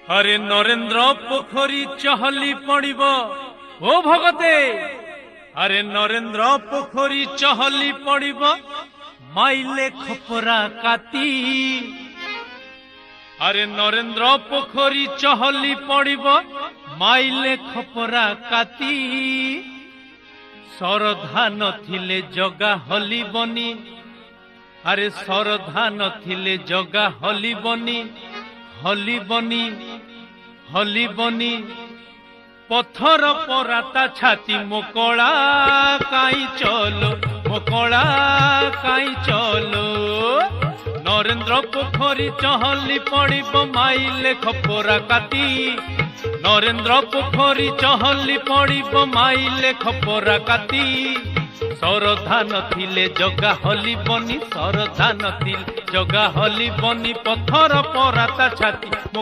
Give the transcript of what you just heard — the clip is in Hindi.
अरे नरेंद्र पोखरी चहली पड़िब ओ भगते। अरे नरेंद्र पोखरी चहली पड़िब माइले खपरा काती। अरे नरेंद्र पोखरी चहली पड़िब माइले खपरा काती। सरधा नथिले जगा हलिबनी। अरे सरधा नथिले जगा हलिबनी हलिबनी हलिबनी। पत्थर पराता छाती मोकड़ा काई चलो मोकड़ा काई चलो। नरेंद्र पोखरी चहली पड़िब माइले खपरा काती। नरेंद्र पोखरी चहली पड़िब माइले खपरा काती। सरधा नथिले जगा हलिबनी सरधा नथिले जगा हलिबनी। पत्थर पराता छाती